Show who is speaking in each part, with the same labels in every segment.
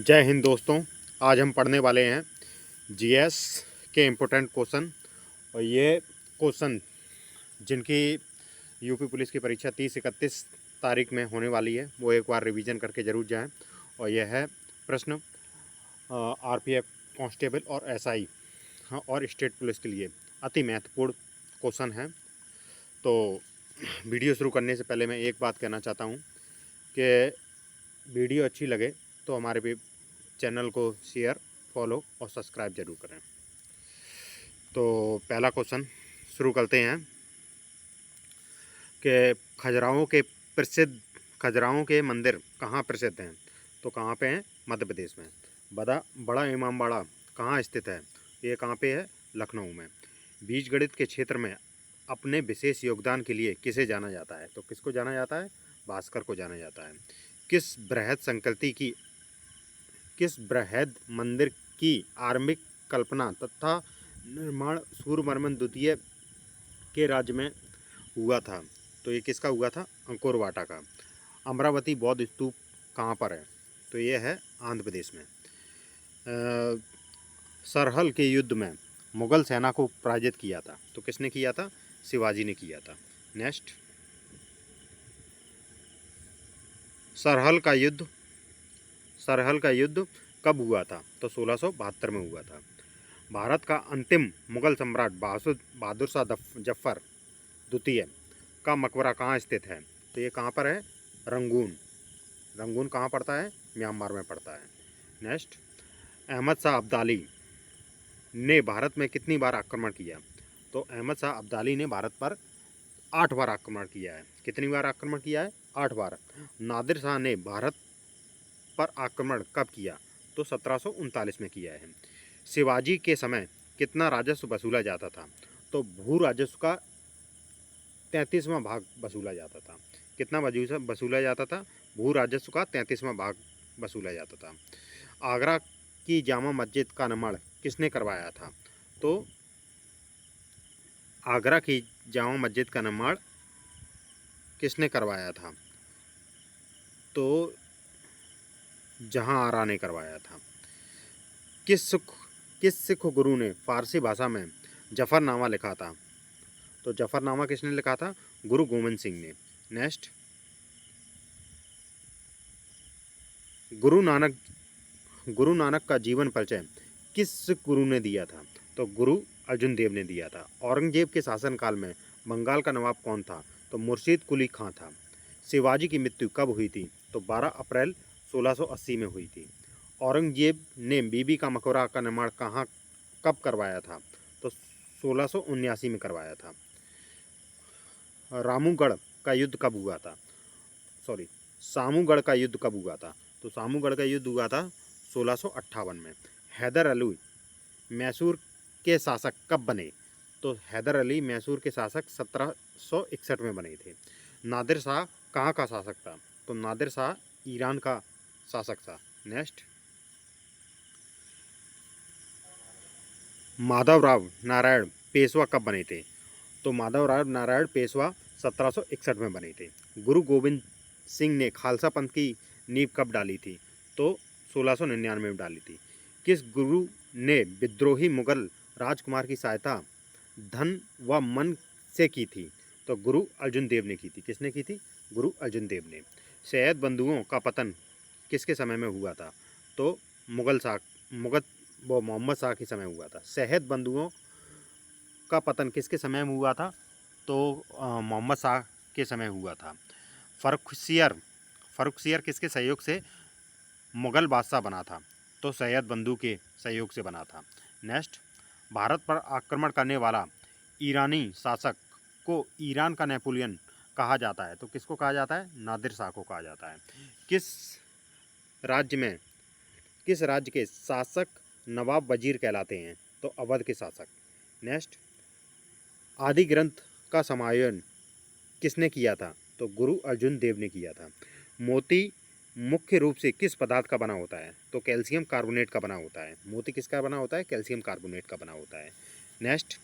Speaker 1: जय हिंद दोस्तों। आज हम पढ़ने वाले हैं जीएस के इम्पोर्टेंट क्वेश्चन। और ये क्वेश्चन जिनकी यूपी पुलिस की परीक्षा 30-31 तारीख में होने वाली है वो एक बार रिवीजन करके ज़रूर जाएं। और यह है प्रश्न आरपीएफ कांस्टेबल और एसआई और स्टेट पुलिस के लिए अति महत्वपूर्ण क्वेश्चन है। तो वीडियो शुरू करने से पहले मैं एक बात कहना चाहता हूँ कि वीडियो अच्छी लगे तो हमारे भी चैनल को शेयर, फॉलो और सब्सक्राइब जरूर करें। तो पहला क्वेश्चन शुरू करते हैं कि खजुराहो के मंदिर कहाँ प्रसिद्ध हैं। तो कहाँ पे हैं? मध्य प्रदेश में। बड़ा इमामबाड़ा कहाँ स्थित है? ये कहाँ पे है? लखनऊ में। बीजगणित के क्षेत्र में अपने विशेष योगदान के लिए किसे जाना जाता है? तो किसको जाना जाता है? भास्कर को जाना जाता है। किस बृहद मंदिर की आरंभिक कल्पना तथा निर्माण सूर्यवर्मन द्वितीय के राज्य में हुआ था? तो ये किसका हुआ था? अंकोर वाटा का। अमरावती बौद्ध स्तूप कहाँ पर है? तो ये है आंध्र प्रदेश में। सरहल के युद्ध में मुगल सेना को पराजित किया था। तो किसने किया था? शिवाजी ने किया था। नेक्स्ट, सरहल का युद्ध कब हुआ था? तो 1672 में हुआ था। भारत का अंतिम मुगल सम्राट बहादुर शाह जफर द्वितीय का मकबरा कहाँ स्थित है? तो ये कहाँ पर है? रंगून। रंगून कहाँ पड़ता है? म्यांमार में पड़ता है। नेक्स्ट, अहमद शाह अब्दाली ने भारत में कितनी बार आक्रमण किया? तो अहमद शाह अब्दाली ने भारत पर 8 बार आक्रमण किया है। कितनी बार आक्रमण किया है? 8 बार। नादिर शाह ने भारत पर आक्रमण कब किया? तो 1739 में किया है। शिवाजी के समय कितना राजस्व वसूला जाता था? तो भू राजस्व का 33वां भाग वसूला जाता था। कितना वसूला जाता था? भू राजस्व का 33वां भाग वसूला जाता था। आगरा की जामा मस्जिद का निर्माण किसने करवाया था? तो आगरा की जामा मस्जिद का निर्माण किसने करवाया था? तो जहांआरा ने करवाया था। किस सिख गुरु ने फारसी भाषा में जफरनामा लिखा था? तो जफरनामा किसने लिखा था? गुरु गोविंद सिंह ने। नेक्स्ट, गुरु नानक का जीवन परिचय किस सिख गुरु ने दिया था? तो गुरु अर्जुन देव ने दिया था। औरंगजेब के शासनकाल में बंगाल का नवाब कौन था? तो मुर्शीद कुली खां था। शिवाजी की मृत्यु कब हुई थी? तो 12 अप्रैल 1680 में हुई थी। औरंगजेब ने बीबी का मकबरा का निर्माण कब करवाया था? तो 1679 में करवाया था। रामूगढ़ का युद्ध कब हुआ था? सॉरी, सामूगढ़ का युद्ध कब हुआ था? तो सामूगढ़ का युद्ध हुआ था 1658 में। हैदर अली मैसूर के शासक कब बने? तो हैदर अली मैसूर के शासक 1761 में बने थे। नादिर शाह कहाँ का शासक था? तो नादिर शाह ईरान का शासक था। नेक्स्ट, माधवराव नारायण पेशवा कब बने थे? तो माधवराव नारायण पेशवा 1761 में बने थे। गुरु गोविंद सिंह ने खालसा पंथ की नींव कब डाली थी? तो 1699 में डाली थी। किस गुरु ने विद्रोही मुगल राजकुमार की सहायता धन व मन से की थी? तो गुरु अर्जुन देव ने की थी। किसने की थी? गुरु अर्जुन देव ने। सैयद बंधुओं का पतन किसके समय में हुआ था? तो मोहम्मद शाह के समय हुआ था। सैयद बंधुओं का पतन किसके समय में हुआ था? तो मोहम्मद शाह के समय हुआ था। फर्रुखसियर किसके सहयोग से मुगल बादशाह बना था? तो सैयद बंधु के सहयोग से बना था। नेक्स्ट, भारत पर आक्रमण करने वाला ईरानी शासक को ईरान का नेपोलियन कहा जाता है। तो किसको कहा जाता है? नादिर शाह को कहा जाता है। किस राज्य के शासक नवाब वजीर कहलाते हैं? तो अवध के शासक। नेक्स्ट, आदि ग्रंथ का समायोजन किसने किया था? तो गुरु अर्जुन देव ने किया था। मोती मुख्य रूप से किस पदार्थ का बना होता है? तो कैल्शियम कार्बोनेट का बना होता है। मोती किसका बना होता है? कैल्शियम कार्बोनेट का बना होता है। नेक्स्ट,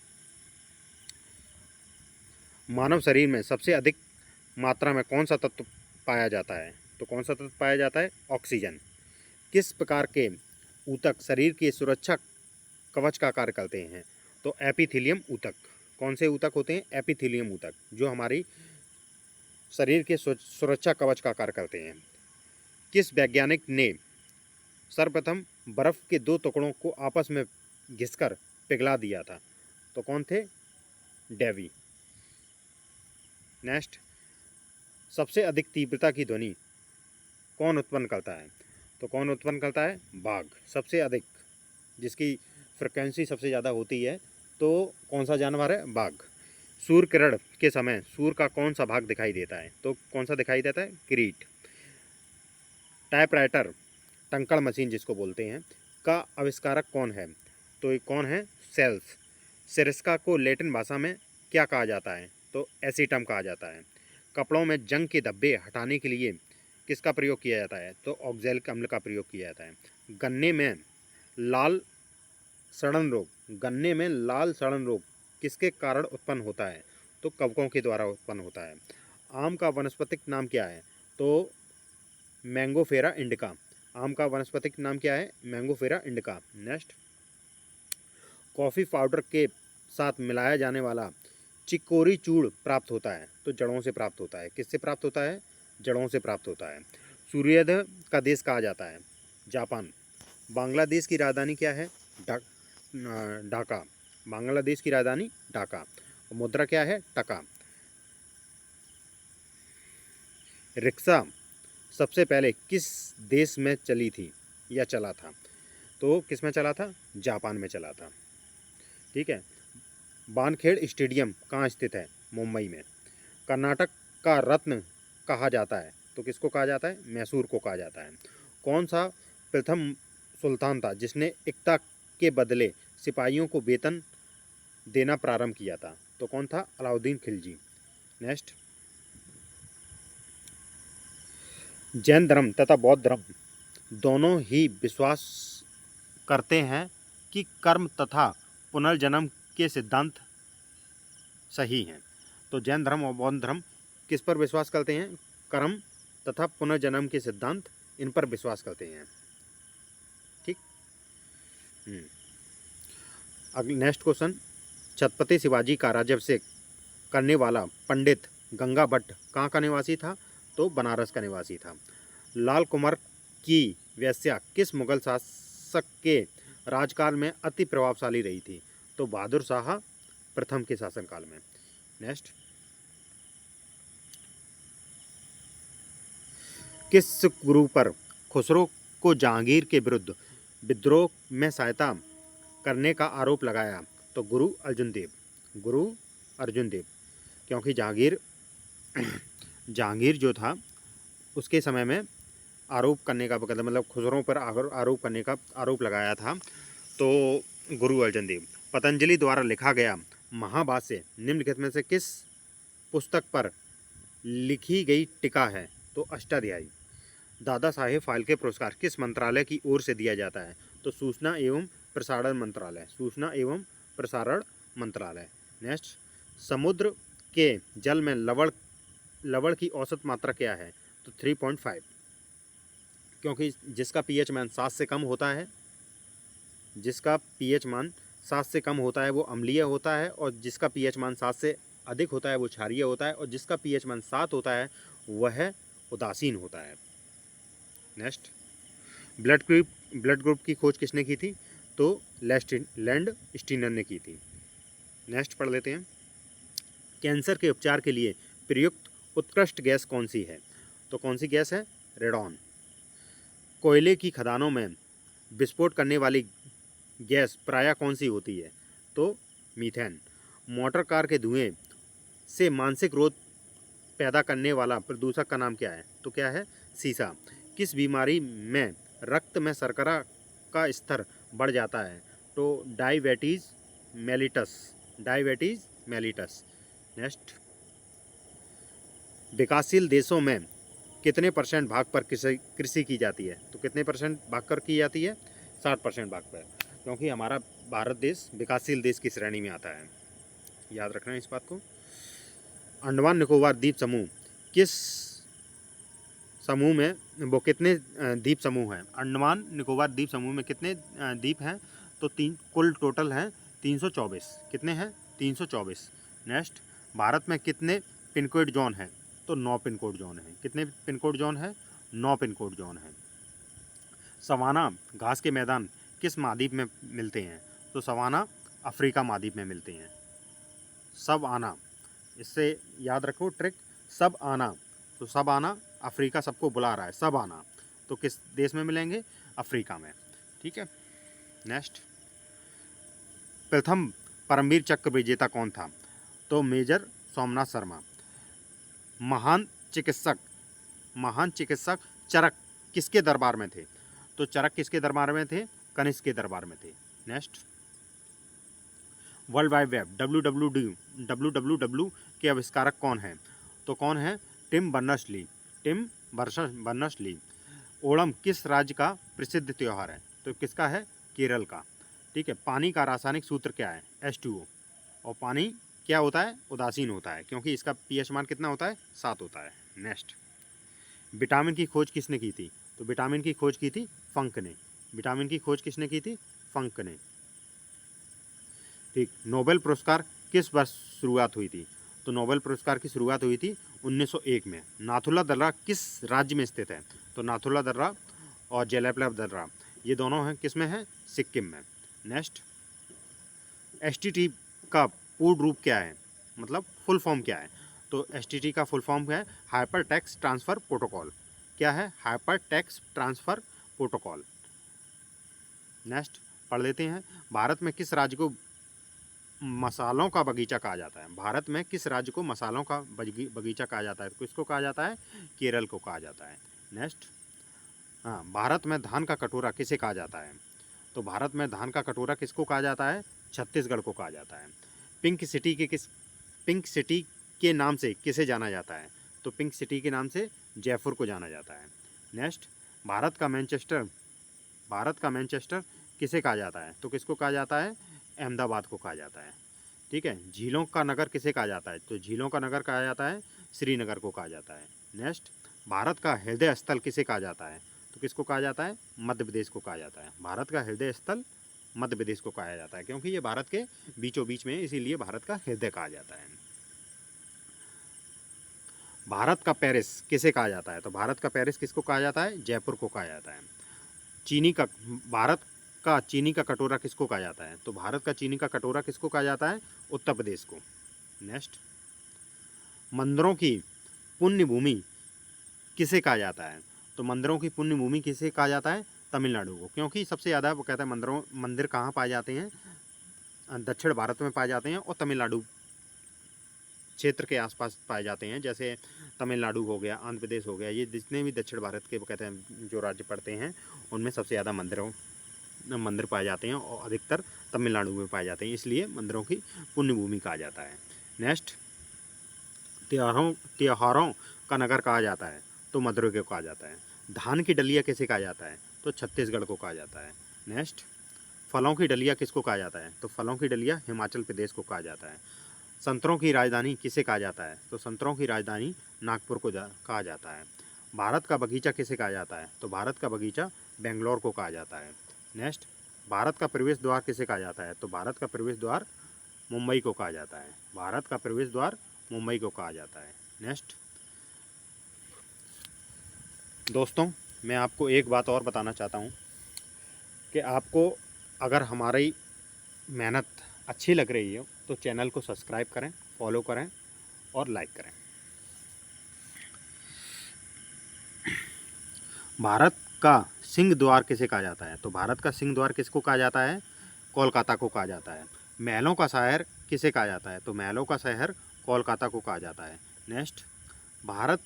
Speaker 1: मानव शरीर में सबसे अधिक मात्रा में कौन सा तत्व पाया जाता है? तो कौन सा तत्व पाया जाता है? ऑक्सीजन। किस प्रकार के ऊतक शरीर की सुरक्षा कवच का कार्य करते हैं? तो एपिथेलियम ऊतक। कौन से ऊतक होते हैं? एपिथेलियम ऊतक, जो हमारी शरीर के सुरक्षा कवच का कार्य करते हैं। किस वैज्ञानिक ने सर्वप्रथम बर्फ के दो टुकड़ों को आपस में घिसकर पिघला दिया था? तो कौन थे? डेवी। नेक्स्ट, सबसे अधिक तीव्रता की ध्वनि कौन उत्पन्न करता है? तो कौन उत्पन्न करता है? बाघ। सबसे अधिक, जिसकी फ्रिक्वेंसी सबसे ज़्यादा होती है, तो कौन सा जानवर है? बाघ। सूर्य किरण के समय सूर्य का कौन सा भाग दिखाई देता है? तो कौन सा दिखाई देता है? किरीट। टाइपराइटर, टंकण मशीन जिसको बोलते हैं, का आविष्कारक कौन है? तो ये कौन है? सेल्स। सिरस्का को लैटिन भाषा में क्या कहा जाता है? तो एसीटम कहा जाता है। कपड़ों में जंग के धब्बे हटाने के लिए किसका प्रयोग किया जाता है? तो ऑक्सैलिक अम्ल का प्रयोग किया जाता है। गन्ने में लाल सड़न रोग, गन्ने में लाल सड़न रोग किसके कारण उत्पन्न होता है? तो कवकों के द्वारा उत्पन्न होता है। आम का वानस्पतिक नाम क्या है? तो मैंगोफेरा इंडिका। आम का वानस्पतिक नाम क्या है? मैंगोफेरा इंडिका। नेक्स्ट, कॉफ़ी पाउडर के साथ मिलाया जाने वाला चिकोरी चूर्ण प्राप्त होता है? तो जड़ों से प्राप्त होता है। किससे प्राप्त होता है? जड़ों से प्राप्त होता है। सूर्योदय का देश कहा जाता है? जापान। बांग्लादेश की राजधानी क्या है? ढाका। बांग्लादेश की राजधानी ढाका। मुद्रा क्या है? टका। रिक्शा सबसे पहले किस देश में चली थी या चला था? तो किस में चला था? जापान में चला था। ठीक है। वानखेड़ स्टेडियम कहाँ स्थित है? मुंबई में। कर्नाटक का रत्न कहा जाता है? तो किसको कहा जाता है? मैसूर को कहा जाता है। कौन सा प्रथम सुल्तान था जिसने एकता के बदले सिपाहियों को वेतन देना प्रारंभ किया था? तो कौन था? अलाउद्दीन खिलजी। नेक्स्ट, जैन धर्म तथा बौद्ध धर्म दोनों ही विश्वास करते हैं कि कर्म तथा पुनर्जन्म के सिद्धांत सही हैं। तो जैन धर्म और बौद्ध धर्म किस पर विश्वास करते हैं? कर्म तथा पुनर्जन्म के सिद्धांत, इन पर विश्वास करते हैं। ठीक। अगले नेक्स्ट क्वेश्चन, छत्रपति शिवाजी का राज्याभिषेक करने वाला पंडित गंगा भट्ट कहाँ का निवासी था? तो बनारस का निवासी था। लाल कुमार की वेश्या किस मुगल शासक के राजकाल में अति प्रभावशाली रही थी? तो बहादुर शाह प्रथम के शासनकाल में। नेक्स्ट, किस गुरु पर खुसरो को जहांगीर के विरुद्ध विद्रोह में सहायता करने का आरोप लगाया? तो गुरु अर्जुन देव। गुरु अर्जुन देव, क्योंकि जहांगीर जो था उसके समय में आरोप करने का मतलब खुसरो पर आरोप करने का आरोप लगाया था, तो गुरु अर्जुन देव। पतंजलि द्वारा लिखा गया महाभाष्य निम्नलिखित में से किस पुस्तक पर लिखी गई टीका है? तो अष्टाध्यायी। दादा साहेब फाल्के पुरस्कार किस मंत्रालय की ओर से दिया जाता है? तो सूचना एवं प्रसारण मंत्रालय। सूचना एवं प्रसारण मंत्रालय। नेक्स्ट, समुद्र के जल में लवण की औसत मात्रा क्या है? तो 3.5, क्योंकि जिसका पीएच मान 7 से कम होता है, जिसका पीएच मान 7 से कम होता है वो अम्लीय होता है, और जिसका पीएच मान 7 से अधिक होता है वो क्षारीय होता है, और जिसका पीएच मान 7 होता है वह उदासीन होता है। नेक्स्ट, ब्लड ग्रुप की खोज किसने की थी? तो लैंड स्टीनर ने की थी। नेक्स्ट पढ़ लेते हैं, कैंसर के उपचार के लिए प्रयुक्त उत्कृष्ट गैस कौन सी है? तो कौन सी गैस है? रेडॉन। कोयले की खदानों में विस्फोट करने वाली गैस प्रायः कौन सी होती है? तो मीथेन। मोटर कार के धुएं से मानसिक रोग पैदा करने वाला प्रदूषक का नाम क्या है? तो क्या है? सीसा। किस बीमारी में रक्त में शर्करा का स्तर बढ़ जाता है? तो diabetes mellitus. Diabetes mellitus. Next, विकासशील देशों में कितने % भाग पर कृषि की जाती है? तो कितने % भाग पर की जाती है? 60% भाग पर, क्योंकि हमारा भारत देश विकासशील देश की श्रेणी में आता है। याद रखना है इस बात को। अंडमान निकोबार द्वीप समूह किस समूह में वो कितने द्वीप समूह हैं? अंडमान निकोबार द्वीप समूह में कितने द्वीप हैं? तो कुल टोटल हैं 324। कितने हैं? 324। नेक्स्ट, भारत में कितने पिन कोड जोन हैं? तो 9 पिन कोड जोन हैं। कितने पिन कोड जोन हैं? 9 पिन कोड जोन हैं। सवाना घास के मैदान किस महाद्वीप में मिलते हैं? तो सवाना अफ्रीका महाद्वीप में मिलते हैं। सब आना, इससे याद रखो ट्रिक, सब आना। तो सब आना, अफ्रीका सबको बुला रहा है, सब आना। तो किस देश में मिलेंगे? अफ्रीका में। ठीक है। नेक्स्ट, प्रथम परमवीर चक्र विजेता कौन था? तो मेजर सोमनाथ शर्मा। महान चिकित्सक चरक किसके दरबार में थे? तो चरक किसके दरबार में थे? कनिष्क के दरबार में थे। Next, world wide web WWW के आविष्कारक कौन हैं? तो कौन है? Tim Berners Lee. ओणम किस राज्य का प्रसिद्ध त्यौहार है? तो किसका है? केरल का। ठीक है। पानी का रासायनिक सूत्र क्या है? H2O। और पानी क्या होता है? उदासीन होता है, क्योंकि इसका pH मान कितना होता है? 7 होता है। नेक्स्ट, विटामिन की खोज किसने की थी? तो विटामिन की खोज की थी फंक ने। विटामिन की खोज किसने की थी? फंक ने। ठीक। नोबेल पुरस्कार किस वर्ष शुरुआत हुई थी? तो नोबेल पुरस्कार की शुरुआत हुई थी 1901 में। नाथुला दर्रा किस राज्य में स्थित है? तो नाथुला दर्रा और जेलैपला दर्रा ये दोनों हैं किस में है? सिक्किम में। नेक्स्ट, STT का पूर्ण रूप क्या है? मतलब फुल फॉर्म क्या है? तो STT का फुल फॉर्म क्या है? Hyper text transfer protocol. क्या है? Hyper text transfer protocol. Next, पढ़ लेते हैं। भारत में किस राज्य को मसालों का बगीचा कहा जाता है? भारत में किस राज्य को मसालों का बगीचा कहा जाता है? तो किसको कहा जाता है? केरल को कहा जाता है। नेक्स्ट, हाँ, भारत में धान का कटोरा किसे कहा जाता है? तो भारत में धान का कटोरा किसको कहा जाता है? छत्तीसगढ़ को कहा जाता है। पिंक सिटी के नाम से किसे जाना जाता है? तो पिंक सिटी के नाम से जयपुर को जाना जाता है। नेक्स्ट, भारत का मैनचेस्टर किसे कहा जाता है? तो किसको कहा जाता है? अहमदाबाद को कहा जाता है। ठीक है। झीलों का नगर किसे कहा जाता है? तो झीलों का नगर कहा जाता है श्रीनगर को कहा जाता है। नेक्स्ट, भारत का हृदय स्थल किसे कहा जाता है? तो किसको कहा जाता है? मध्य प्रदेश को कहा जाता है। भारत का हृदय स्थल मध्य प्रदेश को कहा जाता है, क्योंकि ये भारत के बीचों बीच में है, इसीलिए भारत का हृदय कहा जाता है। भारत का पेरिस किसे कहा जाता है? तो भारत का पेरिस किसको कहा जाता है? जयपुर को कहा जाता है। भारत का चीनी का कटोरा किसको कहा जाता है? तो भारत का चीनी का कटोरा किसको कहा जाता है? उत्तर प्रदेश को। नेक्स्ट, मंदिरों की पुण्य भूमि किसे कहा जाता है? तो मंदिरों की पुण्य भूमि किसे कहा जाता है? तमिलनाडु को, क्योंकि सबसे ज़्यादा वो कहता है मंदिर कहाँ पाए जाते हैं? दक्षिण भारत में पाए जाते हैं और तमिलनाडु क्षेत्र के आसपास पाए जाते हैं। जैसे तमिलनाडु हो गया, आंध्र प्रदेश हो गया, ये जितने भी दक्षिण भारत के वो कहते हैं जो राज्य पड़ते हैं, उनमें सबसे ज़्यादा मंदिर पाए जाते हैं और अधिकतर तमिलनाडु में पाए जाते हैं, इसलिए मंदिरों की पुण्य भूमि कहा जाता है। नेक्स्ट, त्योहारों का नगर कहा जाता है? तो मदुरै को कहा जाता है। धान की डलिया किसे कहा जाता है? तो छत्तीसगढ़ को कहा जाता है। नेक्स्ट, फलों की डलिया किसको कहा जाता है? तो फलों की डलिया हिमाचल प्रदेश को कहा जाता है। संतरों की राजधानी किसे कहा जाता है? तो संतरों की राजधानी नागपुर को कहा जाता है। भारत का बगीचा किसे कहा जाता है? तो भारत का बगीचा बेंगलोर को कहा जाता है। नेक्स्ट, भारत का प्रवेश द्वार किसे कहा जाता है? तो भारत का प्रवेश द्वार मुंबई को कहा जाता है। भारत का प्रवेश द्वार मुंबई को कहा जाता है। नेक्स्ट, दोस्तों, मैं आपको एक बात और बताना चाहता हूँ कि आपको अगर हमारी मेहनत अच्छी लग रही हो तो चैनल को सब्सक्राइब करें, फॉलो करें और लाइक करें। भारत का सिंह द्वार किसे कहा जाता है? तो भारत का सिंह द्वार किसको कहा जाता है? कोलकाता को कहा जाता है। महलों का शहर किसे कहा जाता है? तो महलों का शहर कोलकाता को कहा जाता है। नेक्स्ट, भारत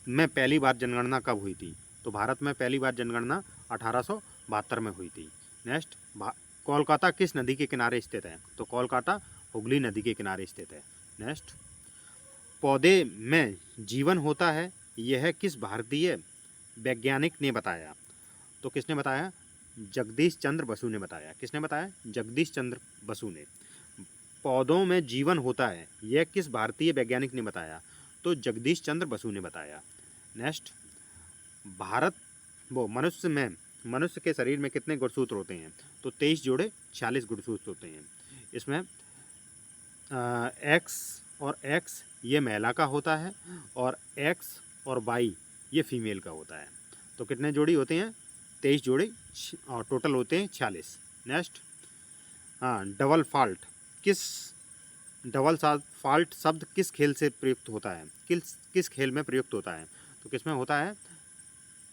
Speaker 1: में पहली बार जनगणना कब हुई थी? तो भारत में पहली बार जनगणना 1872 में हुई थी। नेक्स्ट, कोलकाता किस नदी के किनारे स्थित है? तो कोलकाता हुगली नदी के किनारे स्थित है। नेक्स्ट, पौधे में जीवन होता है, यह किस भारतीय वैज्ञानिक ने बताया? तो किसने बताया? जगदीश चंद्र बसु ने बताया। किसने बताया? जगदीश चंद्र बसु ने। पौधों में जीवन होता है, यह किस भारतीय वैज्ञानिक ने बताया? तो जगदीश चंद्र बसु ने बताया। नेक्स्ट, भारत वो मनुष्य के शरीर में कितने गुणसूत्र होते हैं? तो 23 जोड़े 46 गुणसूत्र होते हैं। इसमें एक्स और एक्स ये महिला का होता है और एक्स और वाई ये फीमेल का होता है। तो कितने जोड़ी होते हैं? 23 जोड़ी और टोटल होते हैं 46। नेक्स्ट, हाँ, डबल फॉल्ट शब्द किस खेल से प्रयुक्त होता है? किस खेल में प्रयुक्त होता है? तो किस में होता है?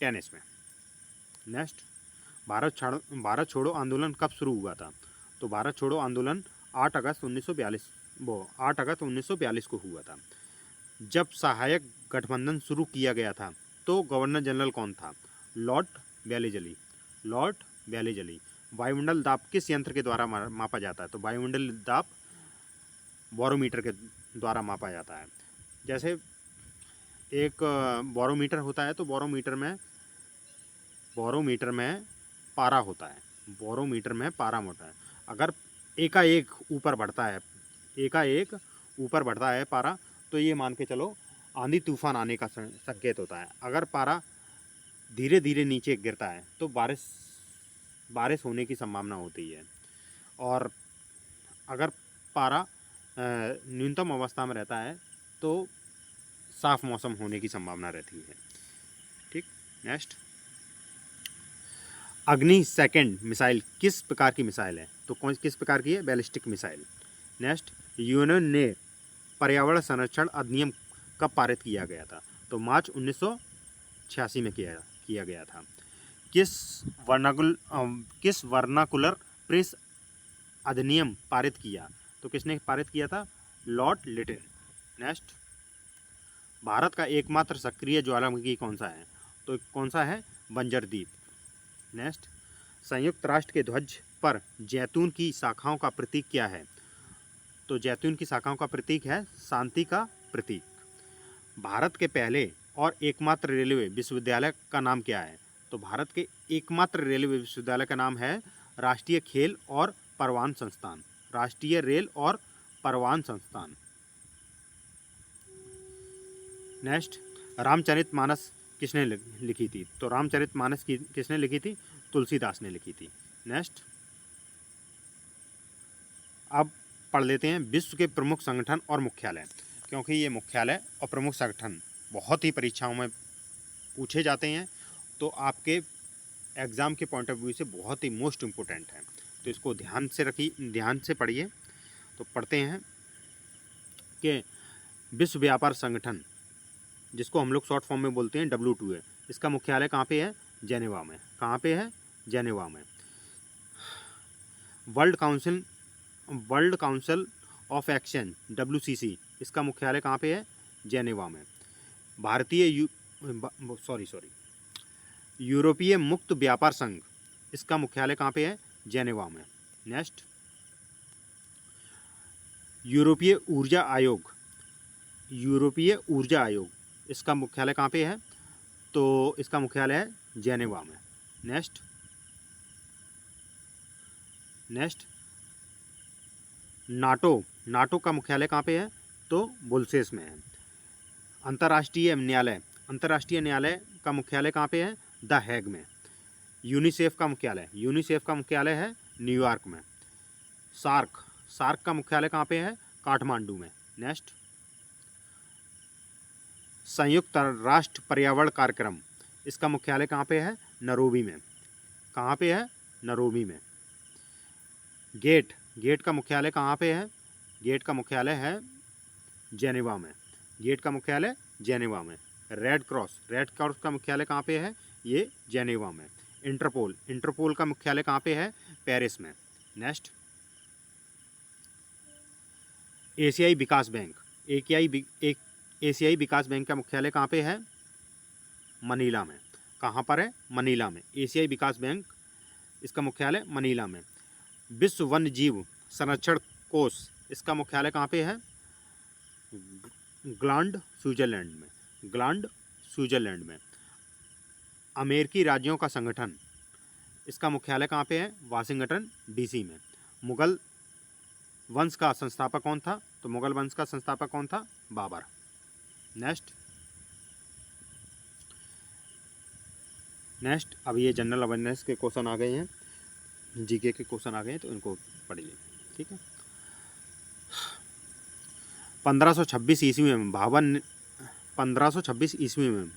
Speaker 1: टेनिस में। नेक्स्ट, भारत छोड़ो आंदोलन कब शुरू हुआ था? तो भारत छोड़ो आंदोलन 8 अगस्त 1942 को हुआ था। जब सहायक गठबंधन शुरू किया गया था तो गवर्नर जनरल कौन था? Lord Wellesley. वायुमंडल दाब किस यंत्र के द्वारा मापा जाता है? तो वायुमंडल दाब बैरोमीटर के द्वारा मापा जाता है। जैसे एक बैरोमीटर होता है तो बैरोमीटर में पारा होता है। बैरोमीटर में पारा होता है। अगर एकाएक ऊपर बढ़ता है पारा, तो ये मान के चलो आंधी तूफान आने का संकेत होता है। अगर पारा धीरे धीरे नीचे गिरता है तो बारिश होने की संभावना होती है। और अगर पारा न्यूनतम अवस्था में रहता है तो साफ मौसम होने की संभावना रहती है। ठीक। नेक्स्ट, अग्नि सेकंड मिसाइल किस प्रकार की मिसाइल है? तो किस प्रकार की है? Ballistic missile. नेक्स्ट, यूएन ने पर्यावरण संरक्षण अधिनियम कब पारित किया गया था? तो मार्च 1986 में किया गया था। किस वर्नाकुलर प्रेस अधिनियम पारित किया? तो किसने पारित किया था? Lord little. नेक्स्ट, भारत का एकमात्र सक्रिय ज्वालामुखी कौन सा है? तो कौन सा है? बंजर द्वीप। नेक्स्ट, संयुक्त राष्ट्र के ध्वज पर जैतून की शाखाओं का प्रतीक क्या है? तो जैतून की शाखाओं का प्रतीक है शांति का प्रतीक। भारत के पहले और एकमात्र रेलवे विश्वविद्यालय का नाम क्या है? तो भारत के एकमात्र रेलवे विश्वविद्यालय का नाम है राष्ट्रीय खेल और परिवहन संस्थान। राष्ट्रीय रेल और परिवहन संस्थान। नेक्स्ट, रामचरितमानस किसने लिखी थी? तो रामचरितमानस किसने लिखी थी? तुलसीदास ने लिखी थी। नेक्स्ट, अब पढ़ लेते हैं विश्व के प्रमुख संगठन और मुख्यालय, क्योंकि ये मुख्यालय और प्रमुख संगठन बहुत ही परीक्षाओं में पूछे जाते हैं, तो आपके एग्ज़ाम के पॉइंट ऑफ व्यू से बहुत ही मोस्ट इम्पोर्टेंट है। तो इसको ध्यान से पढ़िए। तो पढ़ते हैं कि विश्व व्यापार संगठन, जिसको हम लोग शॉर्ट फॉर्म में बोलते हैं WTO, इसका मुख्यालय कहाँ पे है? जेनेवा में। कहाँ पे है? जेनेवा में। World council of exchange WCC, इसका मुख्यालय कहाँ पे है? जेनेवा में। यूरोपीय मुक्त व्यापार संघ, इसका मुख्यालय कहाँ पे है? जेनेवा में। नेक्स्ट, यूरोपीय ऊर्जा आयोग, इसका मुख्यालय कहाँ पे है? तो इसका मुख्यालय है जेनेवा में। नेक्स्ट, नाटो का मुख्यालय कहाँ पे है? तो बुलसेस में है। अंतर्राष्ट्रीय न्यायालय का मुख्यालय कहाँ पे है? द हैग में। यूनिसेफ का मुख्यालय है न्यूयॉर्क में। सार्क का मुख्यालय कहाँ पे है? काठमांडू में। नेक्स्ट, संयुक्त राष्ट्र पर्यावरण कार्यक्रम, इसका मुख्यालय कहाँ पे है? नैरोबी में। कहाँ पे है? नैरोबी में। गेट का मुख्यालय कहाँ पे है? गेट का मुख्यालय है जेनेवा में। जेनेवा में। रेड क्रॉस का मुख्यालय कहाँ पे है? ये जेनेवा में। इंटरपोल का मुख्यालय कहाँ पे है? पेरिस में। नेक्स्ट, एशियाई विकास बैंक का मुख्यालय कहाँ पे है? मनीला में। कहाँ पर है? मनीला में। एशियाई विकास बैंक, इसका मुख्यालय मनीला में। विश्व वन्य जीव संरक्षण कोष, इसका मुख्यालय कहाँ पे है? ग्लांड स्विट्जरलैंड में। अमेरिकी राज्यों का संगठन, इसका मुख्यालय कहाँ पे है? वाशिंगटन DC में। मुगल वंश का संस्थापक कौन था? तो मुगल वंश का संस्थापक कौन था? बाबर। नेक्स्ट, नेक्स्ट, अब ये जनरल अवेयरनेस के क्वेश्चन आ गए हैं, जीके के क्वेश्चन आ गए हैं, तो इनको पढ़िए। ठीक है। 1526 ईस्वी में 1526 ईस्वी में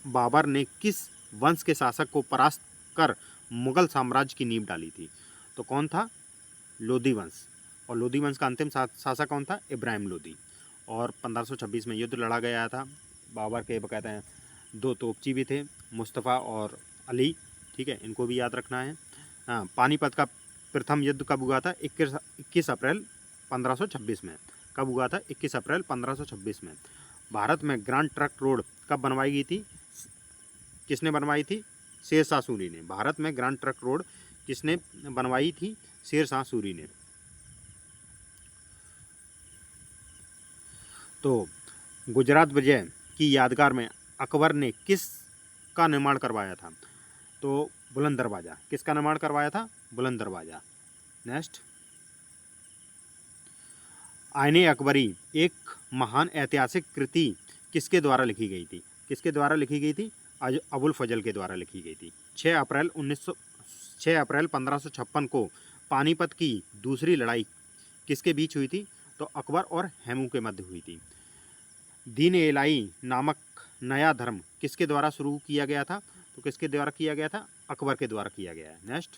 Speaker 1: बाबर ने किस वंश के शासक को परास्त कर मुगल साम्राज्य की नींव डाली थी? तो कौन था? लोधी वंश। और लोधी वंश का अंतिम शासक कौन था? इब्राहिम लोधी। और 1526 में युद्ध लड़ा गया था। बाबर के कहते हैं 2 तोपची भी थे, मुस्तफ़ा और अली। ठीक है, इनको भी याद रखना है। हाँ, पानीपत का प्रथम युद्ध कब हुआ था? 21 अप्रैल 1526 में। कब हुआ था? 21 अप्रैल 1526 में। भारत में ग्रैंड ट्रंक रोड कब बनवाई गई थी? किसने बनवाई थी? शेरशाह सूरी ने। भारत में ग्रैंड ट्रंक रोड किसने बनवाई थी? शेरशाह सूरी ने। तो गुजरात विजय की यादगार में अकबर ने किस का निर्माण करवाया था? तो बुलंद दरवाज़ा। किसका निर्माण करवाया था? बुलंद दरवाज़ा। नेक्स्ट, आईने अकबरी एक महान ऐतिहासिक कृति किसके द्वारा लिखी गई थी? किसके द्वारा लिखी गई थी? अबुल फजल के द्वारा लिखी गई थी। 6 अप्रैल 1556 को पानीपत की दूसरी लड़ाई किसके बीच हुई थी? तो अकबर और हेमू के मध्य हुई थी। दीन इलाही नामक नया धर्म किसके द्वारा शुरू किया गया था? तो किसके द्वारा किया गया था? अकबर के द्वारा किया गया है। नेक्स्ट,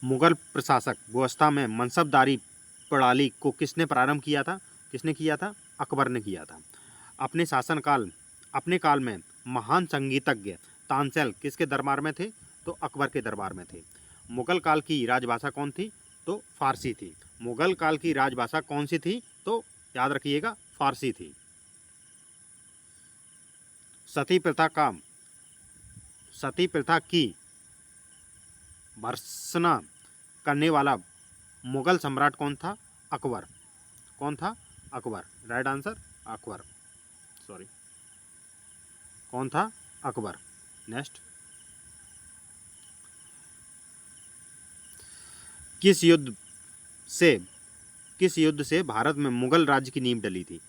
Speaker 1: मुगल प्रशासक व्यवस्था में मनसबदारी प्रणाली को किसने प्रारंभ किया था? किसने किया था? अकबर ने किया था। अपने काल में महान संगीतज्ञ तानसेन किसके दरबार में थे? तो अकबर के दरबार में थे। मुगल काल की राजभाषा कौन थी? तो फारसी थी। मुगल काल की राजभाषा कौन सी थी? तो याद रखिएगा, फारसी थी। सती प्रथा की भर्त्सना करने वाला मुगल सम्राट कौन था? अकबर। कौन था? Akbar. Right answer Akbar. Sorry, कौन था? अकबर। नेक्स्ट, किस युद्ध से भारत में मुगल राज्य की नींव डली थी?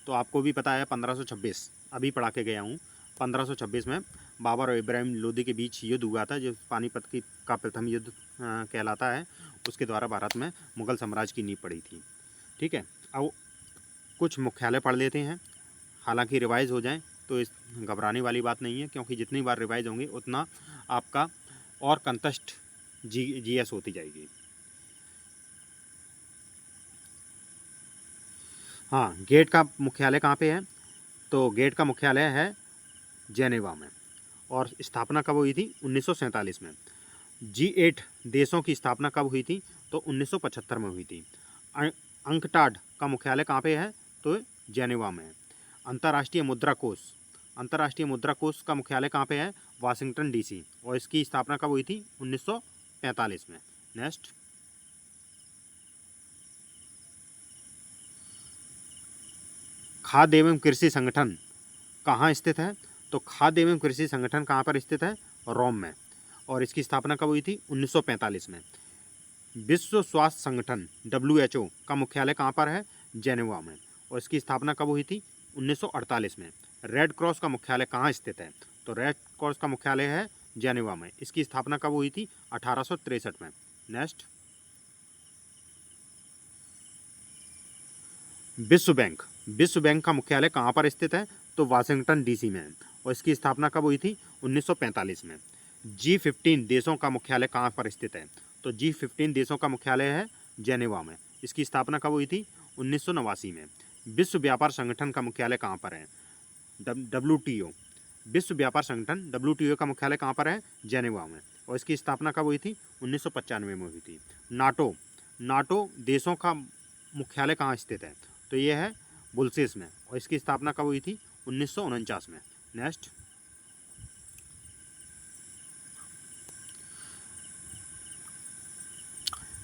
Speaker 1: तो आपको भी पता है 1526, अभी पढ़ा के गया हूँ। 1526 में बाबर और इब्राहिम लोदी के बीच युद्ध हुआ था, जो पानीपत का प्रथम युद्ध कहलाता है। उसके द्वारा भारत में मुगल साम्राज्य की नींव पड़ी थी। ठीक है, अब कुछ मुख्यालय पढ़ लेते हैं। हालांकि रिवाइज हो जाए तो इस घबराने वाली बात नहीं है, क्योंकि जितनी बार रिवाइज होंगे उतना आपका और कंटेस्ट जीएस होती जाएगी। हाँ, गेट का मुख्यालय कहाँ पे है? तो गेट का मुख्यालय है जेनेवा में। और स्थापना कब हुई थी? 1947 में। G8 देशों की स्थापना कब हुई थी? तो 1975 में हुई थी। अंकटाड का मुख्यालय कहाँ पे है? तो जेनेवा में। अंतर्राष्ट्रीय मुद्रा कोष का मुख्यालय कहाँ पे है? Washington DC। और इसकी स्थापना कब हुई थी? 1945 में। नेक्स्ट, खाद्य एवं कृषि संगठन कहाँ स्थित है? तो खाद्य एवं कृषि संगठन कहाँ पर स्थित है? रोम में। और इसकी स्थापना कब हुई थी? 1945 में। विश्व स्वास्थ्य संगठन WHO का मुख्यालय कहाँ पर है? जेनेवा में। और इसकी स्थापना कब हुई थी? 1948 में। रेड क्रॉस का मुख्यालय कहाँ स्थित है? तो रेड क्रॉस का मुख्यालय है जेनेवा में। इसकी स्थापना कब हुई थी? 1863 में। नेक्स्ट, विश्व बैंक का मुख्यालय कहाँ पर स्थित है? तो वाशिंगटन DC में है। और इसकी स्थापना कब हुई थी? 1945 में। G15 देशों का मुख्यालय कहाँ पर स्थित है? तो G15 देशों का मुख्यालय है जेनेवा में। इसकी स्थापना कब हुई थी? 1989 में। विश्व व्यापार संगठन का मुख्यालय कहाँ पर है? WTO। विश्व व्यापार संगठन WTO का मुख्यालय कहाँ पर है? जेनेवा में। और इसकी स्थापना कब हुई थी? 1995 में हुई थी। नाटो देशों का मुख्यालय कहाँ स्थित है? तो ये है बुल्सेस में। और इसकी स्थापना कब हुई थी? 1949 में। नेक्स्ट,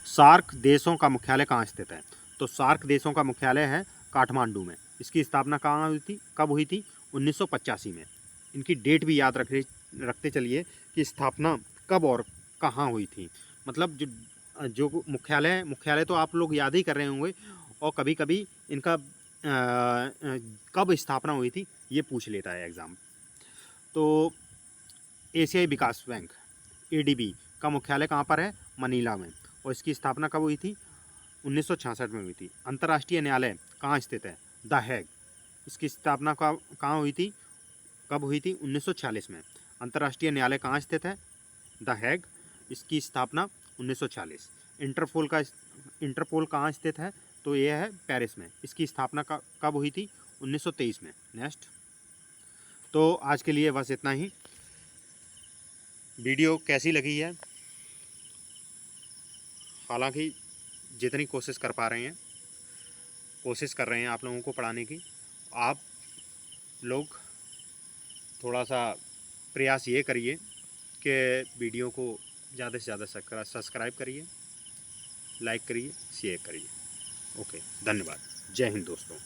Speaker 1: सार्क देशों का मुख्यालय कहाँ स्थित है? तो सार्क देशों का मुख्यालय है काठमांडू में। इसकी स्थापना कहाँ हुई थी? कब हुई थी? 1985 में। इनकी डेट भी याद रखते चलिए कि स्थापना कब और कहाँ हुई थी। मतलब जो मुख्यालय तो आप लोग याद ही कर रहे होंगे, और कभी कभी इनका कब स्थापना हुई थी ये पूछ लेता है एग्ज़ाम। तो एशियाई विकास बैंक एडीबी का मुख्यालय कहाँ पर है? मनीला में। और इसकी स्थापना कब हुई थी? 1966 में हुई थी। अंतर्राष्ट्रीय न्यायालय कहाँ स्थित है? The Hague. इसकी स्थापना कहाँ हुई थी? कब हुई थी? 1946 में। अंतर्राष्ट्रीय न्यायालय कहाँ स्थित है? The Hague. इसकी स्थापना 1946। इंटरपोल कहाँ स्थित है? तो यह है पेरिस में। इसकी स्थापना कब हुई थी? 1923 में। नेक्स्ट। तो आज के लिए बस इतना ही। वीडियो कैसी लगी है? हालांकि जितनी कोशिश कर पा रहे हैं, कोशिश कर रहे हैं आप लोगों को पढ़ाने की। आप लोग थोड़ा सा प्रयास ये करिए कि वीडियो को ज़्यादा से ज़्यादा सब्सक्राइब करिए, लाइक करिए, शेयर करिए। ओके, धन्यवाद। जय हिंद दोस्तों।